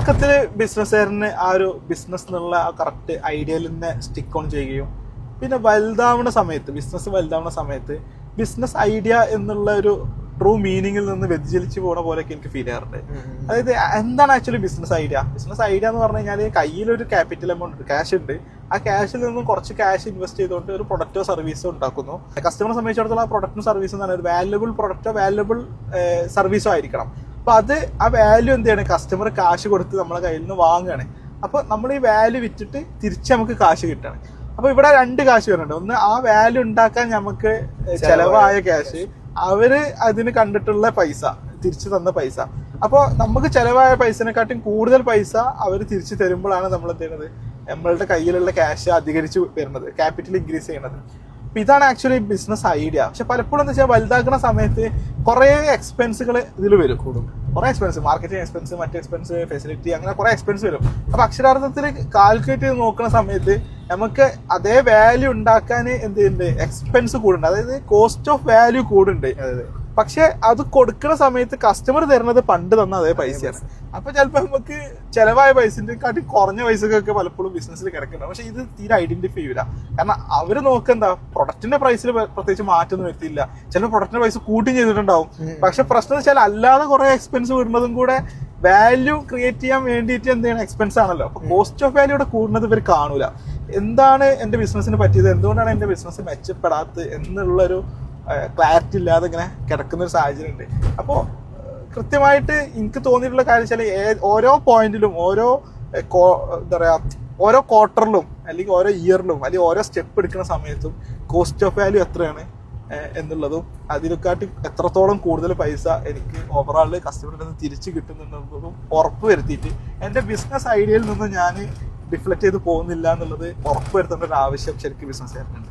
തുടക്കത്തിൽ ബിസിനസ്സുകാരന് ആ ഒരു ബിസിനസ് എന്നുള്ള ആ കറക്റ്റ് ഐഡിയയിൽ തന്നെ സ്റ്റിക്ക് ഓൺ ചെയ്യുകയും പിന്നെ ബിസിനസ് വലുതാവുന്ന സമയത്ത് ബിസിനസ് ഐഡിയ എന്നുള്ള ഒരു ട്രൂ മീനിങ്ങിൽ നിന്ന് വ്യതിചലിച്ച് പോണ പോലെയൊക്കെ എനിക്ക് ഫീൽ ചെയ്യാറുണ്ട്. അതായത് എന്താണ് ആക്ച്വലി ബിസിനസ് ഐഡിയ എന്ന് പറഞ്ഞു കഴിഞ്ഞാൽ കയ്യിലൊരു ക്യാപിറ്റൽ എമൗണ്ട് ഉണ്ട്, ക്യാഷ് ഉണ്ട്. ആ ക്യാഷിൽ നിന്നും കുറച്ച് ക്യാഷ് ഇൻവെസ്റ്റ് ചെയ്തുകൊണ്ട് ഒരു പ്രൊഡക്റ്റോ സർവീസോ ഉണ്ടാക്കുന്നു. കസ്റ്റമറെ സംബന്ധിച്ചിടത്തോളം ആ പ്രൊഡക്റ്റും സർവീസും എന്ന് പറയുന്നത് വാല്യുബിൾ പ്രൊഡക്റ്റോ വാല്യുബിൾ സർവീസോ ആയിരിക്കണം. അപ്പൊ ആ വാല്യൂ എന്ത് ചെയ്യണം, കസ്റ്റമർ കാശ് കൊടുത്ത് നമ്മളെ കയ്യിൽ നിന്ന് വാങ്ങുകയാണ്. അപ്പൊ നമ്മൾ ഈ വാല്യൂ വിറ്റിട്ട് തിരിച്ച് നമുക്ക് കാശ് കിട്ടുകയാണ്. അപ്പൊ ഇവിടെ രണ്ട് കാശ് വരുന്നുണ്ട്. ഒന്ന്, ആ വാല്യൂ ഉണ്ടാക്കാൻ നമുക്ക് ചെലവായ ക്യാഷ്, അവര് അതിന് കണ്ടിട്ടുള്ള പൈസ, തിരിച്ചു തന്ന പൈസ. അപ്പോൾ നമുക്ക് ചെലവായ പൈസനെക്കാട്ടും കൂടുതൽ പൈസ അവർ തിരിച്ചു തരുമ്പോഴാണ് നമ്മൾ എന്ത് ചെയ്യുന്നത്, നമ്മളുടെ കയ്യിലുള്ള ക്യാഷ് അധികരിച്ച് വരുന്നത്, ക്യാപിറ്റൽ ഇൻക്രീസ് ചെയ്യുന്നത്. അപ്പൊ ഇതാണ് ആക്ച്വലി ബിസിനസ് ഐഡിയ. പക്ഷെ പലപ്പോഴും എന്താ വെച്ചാൽ വലുതാക്കുന്ന സമയത്ത് കുറെ എക്സ്പെൻസുകൾ ഇതിൽ വരും, കൂടും. കുറെ എക്സ്പെൻസ്, മാർക്കറ്റിംഗ് എക്സ്പെൻസ്, മറ്റ് എക്സ്പെൻസ്, ഫെസിലിറ്റി, അങ്ങനെ കുറെ എക്സ്പെൻസ് വരും. അപ്പൊ അക്ഷരാർത്ഥത്തിൽ കാൽക്കുലേറ്റ് ചെയ്ത് നോക്കുന്ന സമയത്ത് നമുക്ക് അതേ വാല്യൂ ഉണ്ടാക്കാൻ എന്ത് ചെയ്യുന്നുണ്ട്, എക്സ്പെൻസ് കൂടുന്നുണ്ട്. അതായത് കോസ്റ്റ് ഓഫ് വാല്യൂ കൂടുന്നുണ്ട്. പക്ഷെ അത് കൊടുക്കുന്ന സമയത്ത് കസ്റ്റമർ തരുന്നത് പണ്ട് തന്ന അതേ പൈസയാണ്. അപ്പൊ ചിലപ്പോ നമുക്ക് ചെലവായ പൈസക്കാട്ടി കുറഞ്ഞ പൈസക്കൊക്കെ പലപ്പോഴും ബിസിനസ്സിൽ കിടക്കുന്നുണ്ട്. പക്ഷെ ഇത് തീരെ ഐഡന്റിഫൈ ചെയ്യില്ല. കാരണം അവര് നോക്കെന്താ, പ്രൊഡക്റ്റിന്റെ പ്രൈസിൽ പ്രത്യേകിച്ച് മാറ്റൊന്നും വരുത്തിയില്ല. ചിലപ്പോൾ പ്രൊഡക്റ്റിന്റെ പ്രൈസ് കൂട്ടിയും ചെയ്തിട്ടുണ്ടാവും. പക്ഷെ പ്രശ്നം വെച്ചാൽ അല്ലാതെ കുറെ എക്സ്പെൻസ് വരുന്നതും കൂടെ വാല്യൂ ക്രിയേറ്റ് ചെയ്യാൻ വേണ്ടിയിട്ട് എന്ത് ചെയ്യണം, എക്സ്പെൻസ് ആണല്ലോ. അപ്പൊ കോസ്റ്റ് ഓഫ് വാല്യൂടെ കൂടുന്നത് ഇവർ കാണൂല. എന്താണ് എന്റെ ബിസിനസ്സിന് പറ്റിയത്, എന്തുകൊണ്ടാണ് എന്റെ ബിസിനസ് മെച്ചപ്പെടാത്തത് എന്നുള്ളൊരു ക്ലാരിറ്റി ഇല്ലാതെ ഇങ്ങനെ കിടക്കുന്ന ഒരു സാഹചര്യം ഉണ്ട്. അപ്പോൾ കൃത്യമായിട്ട് എനിക്ക് തോന്നിയിട്ടുള്ള കാര്യം വെച്ചാൽ ഓരോ പോയിന്റിലും, എന്താ പറയാ, ഓരോ ക്വാർട്ടറിലും അല്ലെങ്കിൽ ഓരോ ഇയറിലും അല്ലെങ്കിൽ ഓരോ സ്റ്റെപ്പ് എടുക്കുന്ന സമയത്തും കോസ്റ്റ് ഓഫ് വാല്യൂ എത്രയാണ് എന്നുള്ളതും അതിനെക്കാട്ടി എത്രത്തോളം കൂടുതൽ പൈസ എനിക്ക് ഓവറോൾ കസ്റ്റമറിൽ നിന്ന് തിരിച്ചു കിട്ടുന്നുണ്ടെന്നതും ഉറപ്പ് വരുത്തിയിട്ട് എൻ്റെ ബിസിനസ് ഐഡിയയിൽ നിന്ന് ഞാൻ ഡിഫ്ലക്ട് ചെയ്ത് പോകുന്നില്ല എന്നുള്ളത് ഉറപ്പ് വരുത്തേണ്ട ഒരു ആവശ്യം ശരിക്കും ബിസിനസ് ചെയ്യുന്നുണ്ട്.